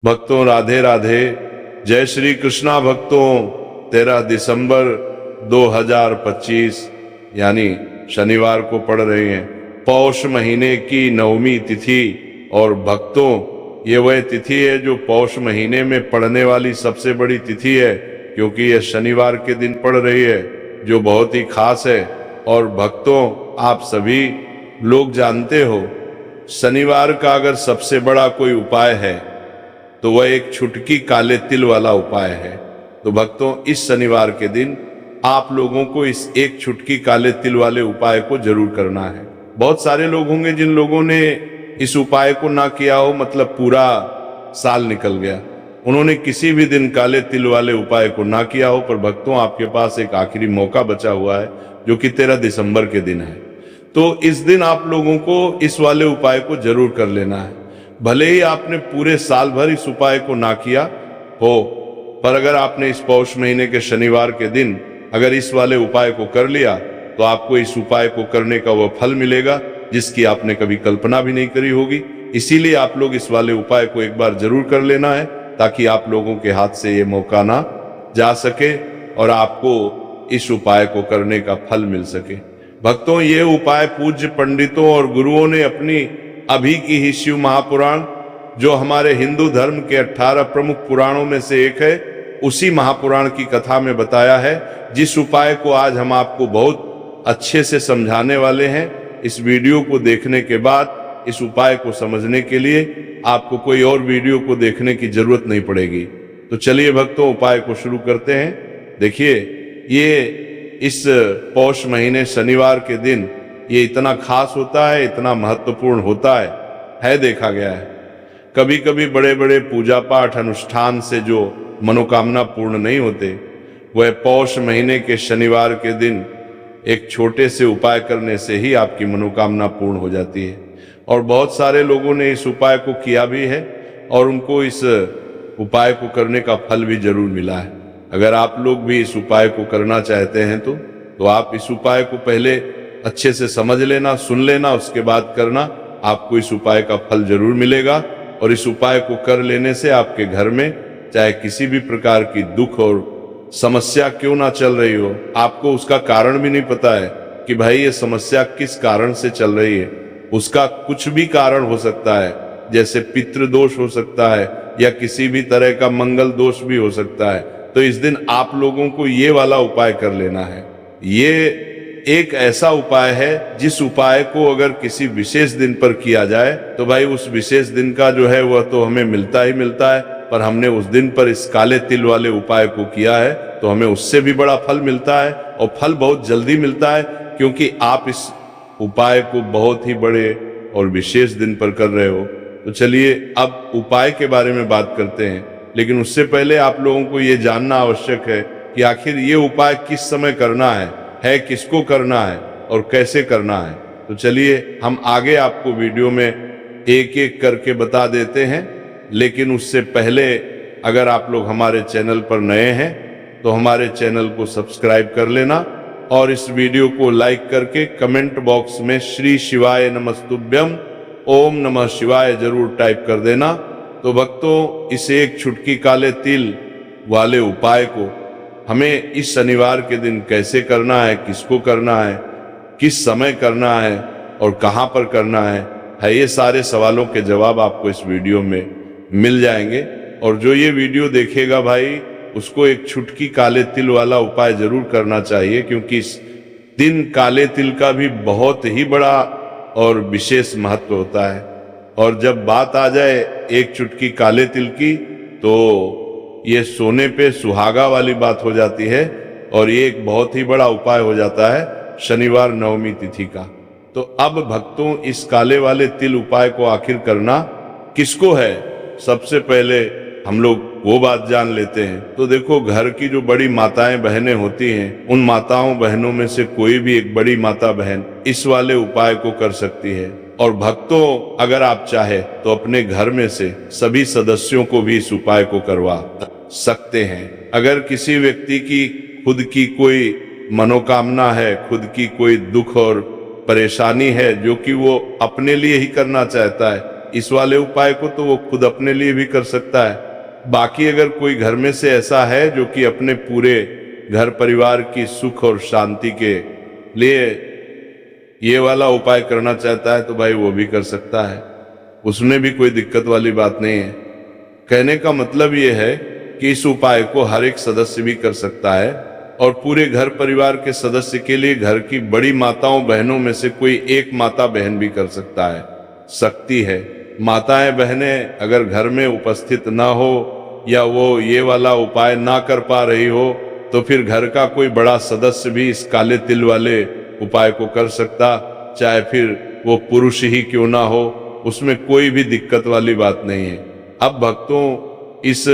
भक्तों राधे राधे, जय श्री कृष्णा। भक्तों 13 दिसंबर 2025 यानी शनिवार को पड़ रहे हैं पौष महीने की 9वीं तिथि। और भक्तों ये वह तिथि है जो पौष महीने में पड़ने वाली सबसे बड़ी तिथि है, क्योंकि यह शनिवार के दिन पड़ रही है, जो बहुत ही खास है। और भक्तों आप सभी लोग जानते हो, शनिवार का अगर सबसे बड़ा कोई उपाय है तो वह एक छुटकी काले तिल वाला उपाय है। तो भक्तों इस शनिवार के दिन आप लोगों को इस एक छुटकी काले तिल वाले उपाय को जरूर करना है। बहुत सारे लोग होंगे जिन लोगों ने इस उपाय को ना किया हो, मतलब पूरा साल निकल गया, उन्होंने किसी भी दिन काले तिल वाले उपाय को ना किया हो। पर भक्तों आपके पास एक आखिरी मौका बचा हुआ है, जो कि 13 दिसंबर के दिन है। तो इस दिन आप लोगों को इस वाले उपाय को जरूर कर लेना है। भले ही आपने पूरे साल भर इस उपाय को ना किया हो, पर अगर आपने इस पौष महीने के शनिवार के दिन अगर इस वाले उपाय को कर लिया तो आपको इस उपाय को करने का वह फल मिलेगा जिसकी आपने कभी कल्पना भी नहीं करी होगी। इसीलिए आप लोग इस वाले उपाय को एक बार जरूर कर लेना है, ताकि आप लोगों के हाथ से ये मौका ना जा सके और आपको इस उपाय को करने का फल मिल सके। भक्तों ये उपाय पूज्य पंडितों और गुरुओं ने अपनी अभी की ही शिव महापुराण, जो हमारे हिंदू धर्म के 18 प्रमुख पुराणों में से एक है, उसी महापुराण की कथा में बताया है, जिस उपाय को आज हम आपको बहुत अच्छे से समझाने वाले हैं। इस वीडियो को देखने के बाद इस उपाय को समझने के लिए आपको कोई और वीडियो को देखने की जरूरत नहीं पड़ेगी। तो चलिए भक्तों उपाय को शुरू करते हैं। देखिए ये इस पौष महीने शनिवार के दिन ये इतना खास होता है, इतना महत्वपूर्ण होता है देखा गया है। कभी कभी बड़े बड़े पूजा पाठ अनुष्ठान से जो मनोकामना पूर्ण नहीं होते, वह पौष महीने के शनिवार के दिन एक छोटे से उपाय करने से ही आपकी मनोकामना पूर्ण हो जाती है। और बहुत सारे लोगों ने इस उपाय को किया भी है और उनको इस उपाय को करने का फल भी जरूर मिला है। अगर आप लोग भी इस उपाय को करना चाहते हैं तो आप इस उपाय को पहले अच्छे से समझ लेना, सुन लेना, उसके बाद करना। आपको इस उपाय का फल जरूर मिलेगा। और इस उपाय को कर लेने से आपके घर में चाहे किसी भी प्रकार की दुख और समस्या क्यों ना चल रही हो, आपको उसका कारण भी नहीं पता है कि भाई ये समस्या किस कारण से चल रही है, उसका कुछ भी कारण हो सकता है, जैसे पितृदोष हो सकता है या किसी भी तरह का मंगल दोष भी हो सकता है। तो इस दिन आप लोगों को ये वाला उपाय कर लेना है। ये एक ऐसा उपाय है जिस उपाय को अगर किसी विशेष दिन पर किया जाए तो भाई उस विशेष दिन का जो है वह तो हमें मिलता ही मिलता है, पर हमने उस दिन पर इस काले तिल वाले उपाय को किया है तो हमें उससे भी बड़ा फल मिलता है, और फल बहुत जल्दी मिलता है, क्योंकि आप इस उपाय को बहुत ही बड़े और विशेष दिन पर कर रहे हो। तो चलिए अब उपाय के बारे में बात करते हैं, लेकिन उससे पहले आप लोगों को ये जानना आवश्यक है कि आखिर ये उपाय किस समय करना है किसको करना है और कैसे करना है। तो चलिए हम आगे आपको वीडियो में एक एक करके बता देते हैं, लेकिन उससे पहले अगर आप लोग हमारे चैनल पर नए हैं तो हमारे चैनल को सब्सक्राइब कर लेना और इस वीडियो को लाइक करके कमेंट बॉक्स में श्री शिवाय नमस्तुभ्यम ओम नमः शिवाय जरूर टाइप कर देना। तो भक्तों इस एक छुटकी काले तिल वाले उपाय को हमें इस शनिवार के दिन कैसे करना है, किसको करना है, किस समय करना है और कहां पर करना है, ये सारे सवालों के जवाब आपको इस वीडियो में मिल जाएंगे। और जो ये वीडियो देखेगा भाई उसको एक छुटकी काले तिल वाला उपाय जरूर करना चाहिए, क्योंकि इस दिन काले तिल का भी बहुत ही बड़ा और विशेष महत्व होता है। और जब बात आ जाए एक चुटकी काले तिल की तो ये सोने पे सुहागा वाली बात हो जाती है, और ये एक बहुत ही बड़ा उपाय हो जाता है शनिवार 9वीं तिथि का। तो अब भक्तों इस काले वाले तिल उपाय को आखिर करना किसको है, सबसे पहले हम लोग वो बात जान लेते हैं। तो देखो घर की जो बड़ी माताएं बहनें होती हैं, उन माताओं बहनों में से कोई भी एक बड़ी माता बहन इस वाले उपाय को कर सकती है। और भक्तों अगर आप चाहे तो अपने घर में से सभी सदस्यों को भी इस उपाय को करवा सकते हैं। अगर किसी व्यक्ति की खुद की कोई मनोकामना है, खुद की कोई दुख और परेशानी है जो कि वो अपने लिए ही करना चाहता है, इस वाले उपाय को तो वो खुद अपने लिए भी कर सकता है। बाकी अगर कोई घर में से ऐसा है जो कि अपने पूरे घर परिवार की सुख और शांति के लिए ये वाला उपाय करना चाहता है तो भाई वो भी कर सकता है, उसमें भी कोई दिक्कत वाली बात नहीं है। कहने का मतलब ये है कि इस उपाय को हर एक सदस्य भी कर सकता है और पूरे घर परिवार के सदस्य के लिए घर की बड़ी माताओं बहनों में से कोई एक माता बहन भी कर सकता है। शक्ति है, माताएं बहनें अगर घर में उपस्थित ना हो या वो ये वाला उपाय ना कर पा रही हो तो फिर घर का कोई बड़ा सदस्य भी इस काले तिल वाले उपाय को कर सकता, चाहे फिर वो पुरुष ही क्यों ना हो, उसमें कोई भी दिक्कत वाली बात नहीं है। अब भक्तों, इस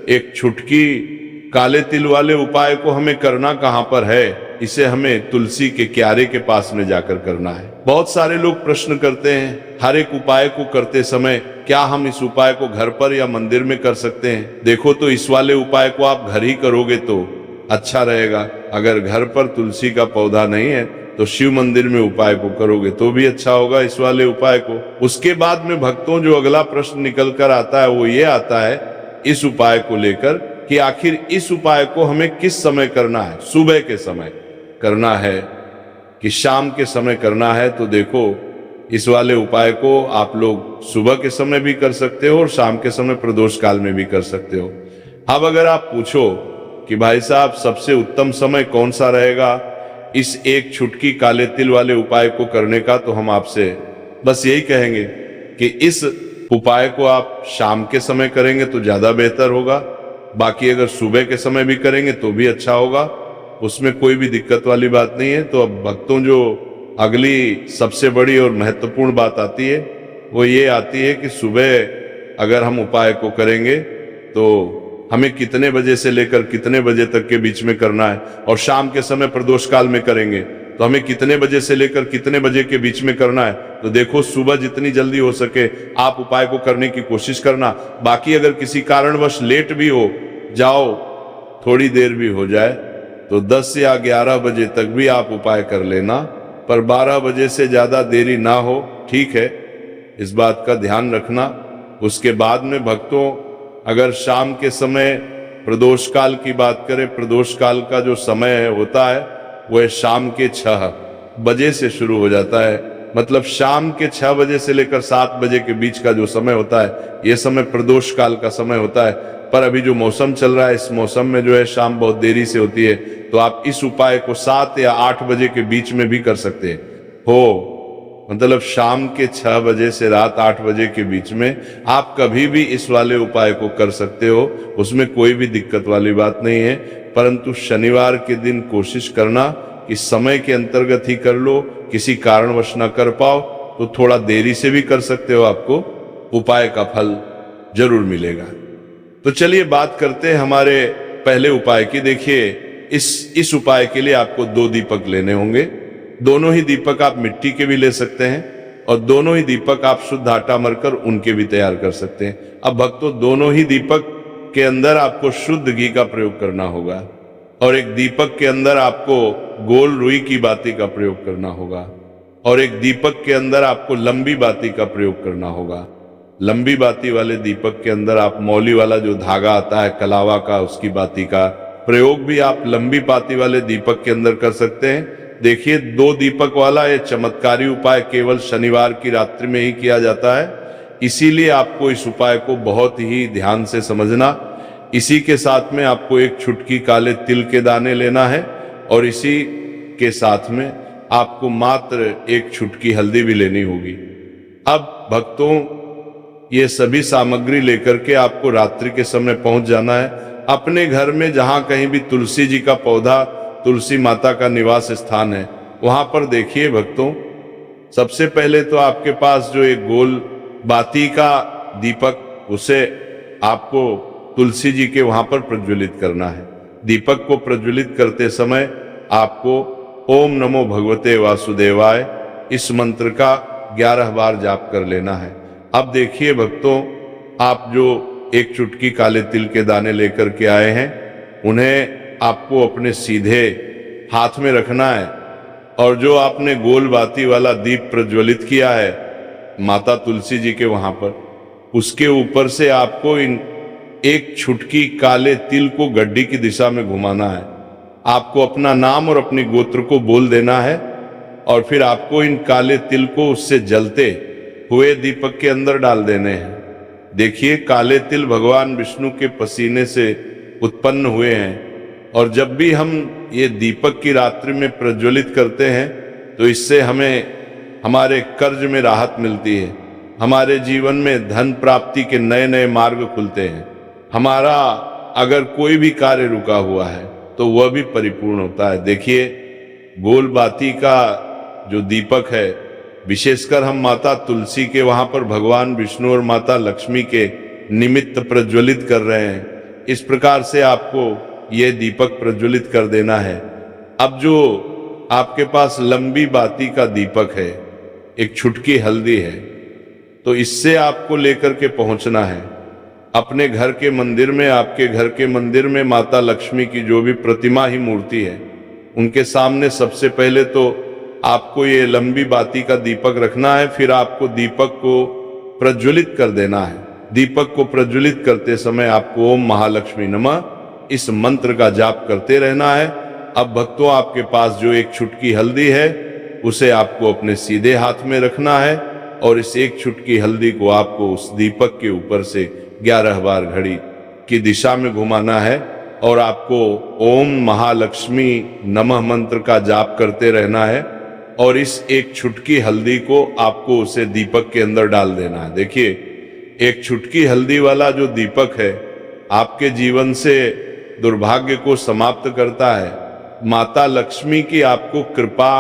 एक छुटकी काले तिल वाले उपाय को हमें करना कहां पर है? इसे हमें तुलसी के क्यारे के पास में जाकर करना है। बहुत सारे लोग प्रश्न करते हैं हर एक उपाय को करते समय, क्या हम इस उपाय को घर पर या मंदिर में कर सकते हैं? देखो, तो इस वाले उपाय को आप घर ही करोगे तो अच्छा रहेगा। अगर घर पर तुलसी का पौधा नहीं है तो शिव मंदिर में उपाय को करोगे तो भी अच्छा होगा इस वाले उपाय को। उसके बाद में भक्तों जो अगला प्रश्न निकल कर आता है वो ये आता है इस उपाय को लेकर कि आखिर इस उपाय को हमें किस समय करना है? सुबह के समय करना है कि शाम के समय करना है? तो देखो, इस वाले उपाय को आप लोग सुबह के समय भी कर सकते हो और शाम के समय प्रदोष काल में भी कर सकते हो। अब अगर आप पूछो कि भाई साहब सबसे उत्तम समय कौन सा रहेगा इस एक छुटकी काले तिल वाले उपाय को करने का, तो हम आपसे बस यही कहेंगे कि इस उपाय को आप शाम के समय करेंगे तो ज्यादा बेहतर होगा। बाकी अगर सुबह के समय भी करेंगे तो भी अच्छा होगा, उसमें कोई भी दिक्कत वाली बात नहीं है। तो अब भक्तों जो अगली सबसे बड़ी और महत्वपूर्ण बात आती है वो ये आती है कि सुबह अगर हम उपाय को करेंगे तो हमें कितने बजे से लेकर कितने बजे तक के बीच में करना है, और शाम के समय प्रदोष काल में करेंगे तो हमें कितने बजे से लेकर कितने बजे के बीच में करना है। तो देखो, सुबह जितनी जल्दी हो सके आप उपाय को करने की कोशिश करना। बाकी अगर किसी कारणवश लेट भी हो जाओ, थोड़ी देर भी हो जाए तो 10 या 11 बजे तक भी आप उपाय कर लेना, पर 12 बजे से ज्यादा देरी ना हो, ठीक है? इस बात का ध्यान रखना। उसके बाद में भक्तों, अगर शाम के समय प्रदोष काल की बात करें, प्रदोष काल का जो समय होता है वह शाम के 6 बजे से शुरू हो जाता है। मतलब शाम के 6 बजे से लेकर 7 बजे के बीच का जो समय होता है यह समय प्रदोष काल का समय होता है। पर अभी जो मौसम चल रहा है इस मौसम में जो है शाम बहुत देरी से होती है, तो आप इस उपाय को 7 या 8 बजे के बीच में भी कर सकते हो। मतलब शाम के 6 बजे से रात 8 बजे के बीच में आप कभी भी इस वाले उपाय को कर सकते हो, उसमें कोई भी दिक्कत वाली बात नहीं है। परंतु शनिवार के दिन कोशिश करना कि समय के अंतर्गत ही कर लो, किसी कारणवश ना कर पाओ तो थोड़ा देरी से भी कर सकते हो, आपको उपाय का फल जरूर मिलेगा। तो चलिए बात करते हैं हमारे पहले उपाय की। देखिए, इस उपाय के लिए आपको 2 दीपक लेने होंगे। दोनों ही दीपक आप मिट्टी के भी ले सकते हैं और दोनों ही दीपक आप शुद्ध आटा मरकर उनके भी तैयार कर सकते हैं। अब भक्तों, दोनों ही दीपक के अंदर आपको शुद्ध घी का प्रयोग करना होगा और एक दीपक के अंदर आपको गोल रुई की बाती का प्रयोग करना होगा और एक दीपक के अंदर आपको लंबी बाती का प्रयोग करना होगा। लंबी बाती वाले दीपक के अंदर आप मौली वाला जो धागा आता है कलावा का, उसकी बाती का प्रयोग भी आप लंबी बाती वाले दीपक के अंदर कर सकते हैं। देखिए, 2 दीपक वाला ये चमत्कारी उपाय केवल शनिवार की रात्रि में ही किया जाता है, इसीलिए आपको इस उपाय को बहुत ही ध्यान से समझना। इसी के साथ में आपको एक छुटकी काले तिल के दाने लेना है और इसी के साथ में आपको मात्र एक छुटकी हल्दी भी लेनी होगी। अब भक्तों, ये सभी सामग्री लेकर के आपको रात्रि के समय पहुंच जाना है अपने घर में, जहां कहीं भी तुलसी जी का पौधा, तुलसी माता का निवास स्थान है, वहां पर देखिए भक्तों, सबसे पहले तो आपके पास जो एक गोल बाती का दीपक, उसे आपको तुलसी जी के वहां पर प्रज्वलित करना है। दीपक को प्रज्वलित करते समय आपको ओम नमो भगवते वासुदेवाय इस मंत्र का 11 बार जाप कर लेना है। अब देखिए भक्तों, आप जो एक चुटकी काले तिल के दाने लेकर के आए हैं, उन्हें आपको अपने सीधे हाथ में रखना है और जो आपने गोल बाती वाला दीप प्रज्वलित किया है माता तुलसी जी के वहां पर, उसके ऊपर से आपको इन एक छुटकी काले तिल को गड्डी की दिशा में घुमाना है। आपको अपना नाम और अपनी गोत्र को बोल देना है और फिर आपको इन काले तिल को उससे जलते हुए दीपक के अंदर डाल देने हैं। देखिए, काले तिल भगवान विष्णु के पसीने से उत्पन्न हुए हैं और जब भी हम ये दीपक की रात्रि में प्रज्वलित करते हैं तो इससे हमें हमारे कर्ज में राहत मिलती है, हमारे जीवन में धन प्राप्ति के नए नए मार्ग खुलते हैं, हमारा अगर कोई भी कार्य रुका हुआ है तो वह भी परिपूर्ण होता है। देखिए, गोल बाती का जो दीपक है, विशेषकर हम माता तुलसी के वहां पर भगवान विष्णु और माता लक्ष्मी के निमित्त प्रज्वलित कर रहे हैं। इस प्रकार से आपको यह दीपक प्रज्वलित कर देना है। अब जो आपके पास लंबी बाती का दीपक है, एक छुटकी हल्दी है, तो इससे आपको लेकर के पहुंचना है अपने घर के मंदिर में। आपके घर के मंदिर में माता लक्ष्मी की जो भी प्रतिमा ही मूर्ति है, उनके सामने सबसे पहले तो आपको ये लंबी बाती का दीपक रखना है। फिर आपको दीपक को प्रज्वलित कर देना है। दीपक को प्रज्वलित करते समय आपको ओम महालक्ष्मी नमः इस मंत्र का जाप करते रहना है। अब भक्तों, आपके पास जो एक छुटकी हल्दी है उसे आपको अपने सीधे हाथ में रखना है और इस एक छुटकी हल्दी को आपको उस दीपक के ऊपर से 11 बार घड़ी की दिशा में घुमाना है और आपको ओम महालक्ष्मी नमः मंत्र का जाप करते रहना है और इस एक छुटकी हल्दी को आपको उसे दीपक के अंदर डाल देना है। देखिए, एक छुटकी हल्दी वाला जो दीपक है आपके जीवन से दुर्भाग्य को समाप्त करता है, माता लक्ष्मी की आपको कृपा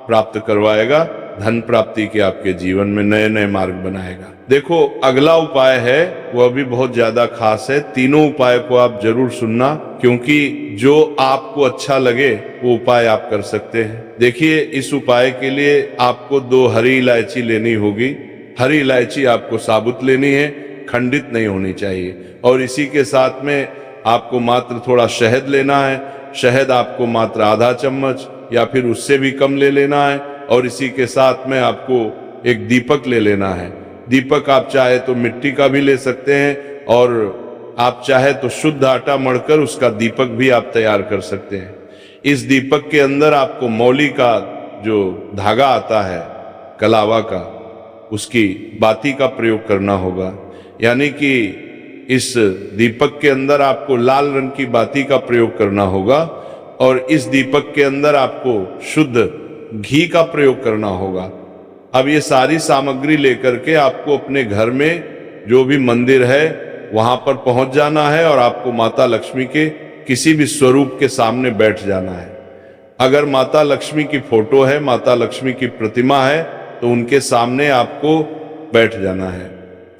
प्राप्त करवाएगा, धन प्राप्ति के आपके जीवन में नए नए मार्ग बनाएगा। देखो, अगला उपाय है वह भी बहुत ज्यादा खास है। तीनों उपाय को आप जरूर सुनना, क्योंकि जो आपको अच्छा लगे वो उपाय आप कर सकते हैं। देखिए, इस उपाय के लिए आपको 2 हरी इलायची लेनी होगी। हरी इलायची आपको साबुत लेनी है, खंडित नहीं होनी चाहिए। और इसी के साथ में आपको मात्र थोड़ा शहद लेना है। शहद आपको मात्र आधा चम्मच या फिर उससे भी कम ले लेना है। और इसी के साथ में आपको एक दीपक ले लेना है। दीपक आप चाहे तो मिट्टी का भी ले सकते हैं और आप चाहे तो शुद्ध आटा मढ़कर उसका दीपक भी आप तैयार कर सकते हैं। इस दीपक के अंदर आपको मौली का जो धागा आता है, कलावा का, उसकी बाती का प्रयोग करना होगा। यानी कि इस दीपक के अंदर आपको लाल रंग की बाती का प्रयोग करना होगा और इस दीपक के अंदर आपको शुद्ध घी का प्रयोग करना होगा। अब ये सारी सामग्री लेकर के आपको अपने घर में जो भी मंदिर है वहां पर पहुंच जाना है और आपको माता लक्ष्मी के किसी भी स्वरूप के सामने बैठ जाना है। अगर माता लक्ष्मी की फोटो है, माता लक्ष्मी की प्रतिमा है, तो उनके सामने आपको बैठ जाना है।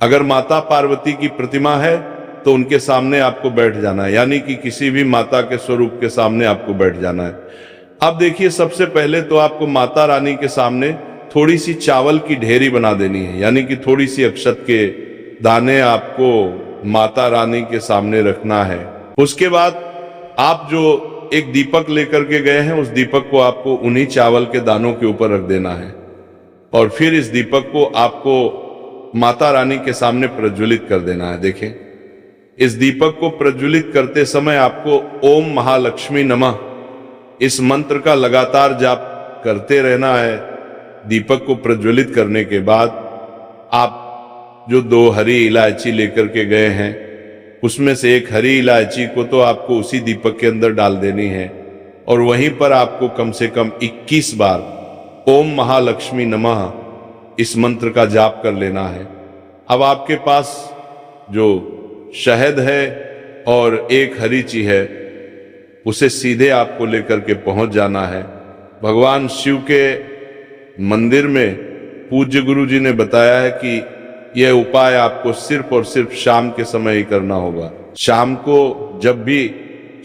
अगर माता पार्वती की प्रतिमा है तो उनके सामने आपको बैठ जाना है, यानी कि किसी भी माता के स्वरूप के सामने आपको बैठ जाना है। अब देखिए, सबसे पहले तो आपको माता रानी के सामने थोड़ी सी चावल की ढेरी बना देनी है, यानी कि थोड़ी सी अक्षत के दाने आपको माता रानी के सामने रखना है। उसके बाद आप जो एक दीपक लेकर के गए हैं, उस दीपक को आपको उन्हीं चावल के दानों के ऊपर रख देना है और फिर इस दीपक को आपको माता रानी के सामने प्रज्वलित कर देना है। देखें, इस दीपक को प्रज्वलित करते समय आपको ओम महालक्ष्मी नमः इस मंत्र का लगातार जाप करते रहना है। दीपक को प्रज्वलित करने के बाद आप जो 2 हरी इलायची लेकर के गए हैं, उसमें से एक हरी इलायची को तो आपको उसी दीपक के अंदर डाल देनी है और वहीं पर आपको कम से कम 21 बार ओम महालक्ष्मी नमः इस मंत्र का जाप कर लेना है। अब आपके पास जो शहद है और एक हरीची है, उसे सीधे आपको लेकर के पहुंच जाना है। भगवान शिव के मंदिर में पूज्य गुरु जी ने बताया है कि यह उपाय आपको सिर्फ और सिर्फ शाम के समय ही करना होगा। शाम को जब भी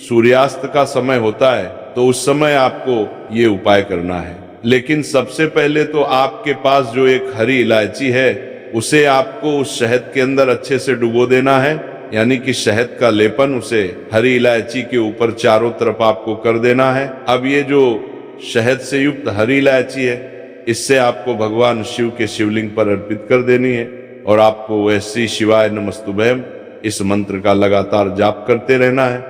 सूर्यास्त का समय होता है तो उस समय आपको ये उपाय करना है। लेकिन सबसे पहले तो आपके पास जो एक हरी इलायची है उसे आपको उस शहद के अंदर अच्छे से डुबो देना है, यानी कि शहद का लेपन उसे हरी इलायची के ऊपर चारों तरफ आपको कर देना है। अब ये जो शहद से युक्त हरी इलायची है इससे आपको भगवान शिव के शिवलिंग पर अर्पित कर देनी है और आपको वह श्री शिवाय नमस्तुभयम इस मंत्र का लगातार जाप करते रहना है।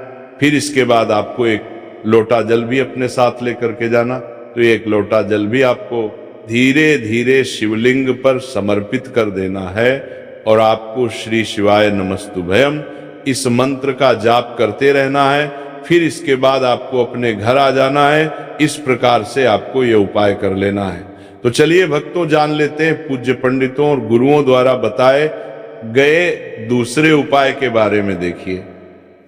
फिर इसके बाद आपको एक लोटा जल भी अपने साथ लेकर के जाना। तो एक लोटा जल भी आपको धीरे धीरे शिवलिंग पर समर्पित कर देना है और आपको श्री शिवाय नमस्तुभयम इस मंत्र का जाप करते रहना है। फिर इसके बाद आपको अपने घर आ जाना है। इस प्रकार से आपको यह उपाय कर लेना है। तो चलिए भक्तों, जान लेते हैं पूज्य पंडितों और गुरुओं द्वारा बताए गए दूसरे उपाय के बारे में। देखिए,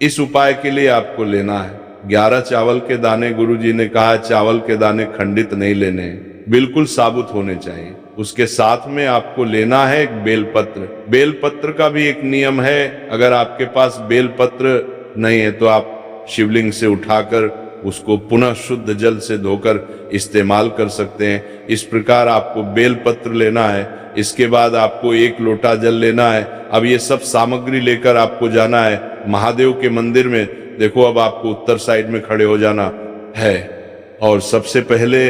इस उपाय के लिए आपको लेना है 11 चावल के दाने। गुरुजी ने कहा चावल के दाने खंडित नहीं लेने हैं, बिल्कुल साबुत होने चाहिए। उसके साथ में आपको लेना है एक बेलपत्र। बेलपत्र का भी एक नियम है, अगर आपके पास बेलपत्र नहीं है तो आप शिवलिंग से उठाकर उसको पुनः शुद्ध जल से धोकर इस्तेमाल कर सकते हैं। इस प्रकार आपको बेलपत्र लेना है। इसके बाद आपको 1 लोटा जल लेना है। अब ये सब सामग्री लेकर आपको जाना है महादेव के मंदिर में। देखो, अब आपको उत्तर साइड में खड़े हो जाना है और सबसे पहले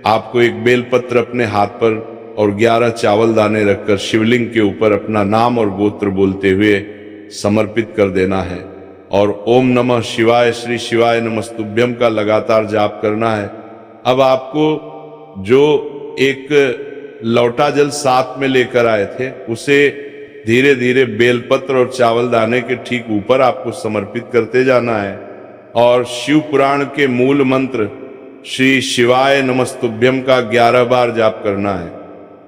आपको एक बेलपत्र अपने हाथ पर और 11 चावल दाने रखकर शिवलिंग के ऊपर अपना नाम और गोत्र बोलते हुए समर्पित कर देना है और ओम नमः शिवाय श्री शिवाय नमस्तुभ्यम का लगातार जाप करना है। अब आपको जो एक लौटा जल साथ में लेकर आए थे उसे धीरे धीरे बेलपत्र और चावल दाने के ठीक ऊपर आपको समर्पित करते जाना है और शिव पुराण के मूल मंत्र श्री शिवाय नमस्तुभ्यम का 11 बार जाप करना है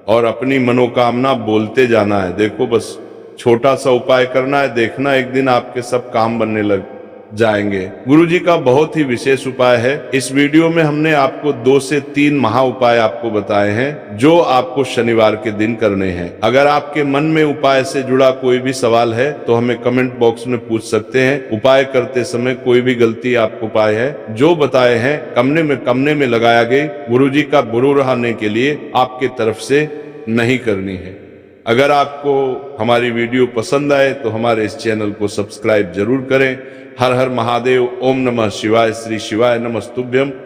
और अपनी मनोकामना बोलते जाना है। देखो, बस छोटा सा उपाय करना है, देखना एक दिन आपके सब काम बनने लग जाएंगे। गुरुजी का बहुत ही विशेष उपाय है। इस वीडियो में हमने आपको 2 से 3 महा उपाय आपको बताए हैं जो आपको शनिवार के दिन करने हैं। अगर आपके मन में उपाय से जुड़ा कोई भी सवाल है तो हमें कमेंट बॉक्स में पूछ सकते हैं। उपाय करते समय कोई भी गलती आपको उपाय है जो बताए हैं कमने में लगाया गई गुरुजी का बुरा रहने के लिए आपके तरफ से नहीं करनी है। अगर आपको हमारी वीडियो पसंद आए तो हमारे इस चैनल को सब्सक्राइब जरूर करें। हर हर महादेव। ओम नमः शिवाय श्री शिवाय नमस्तुभ्यम।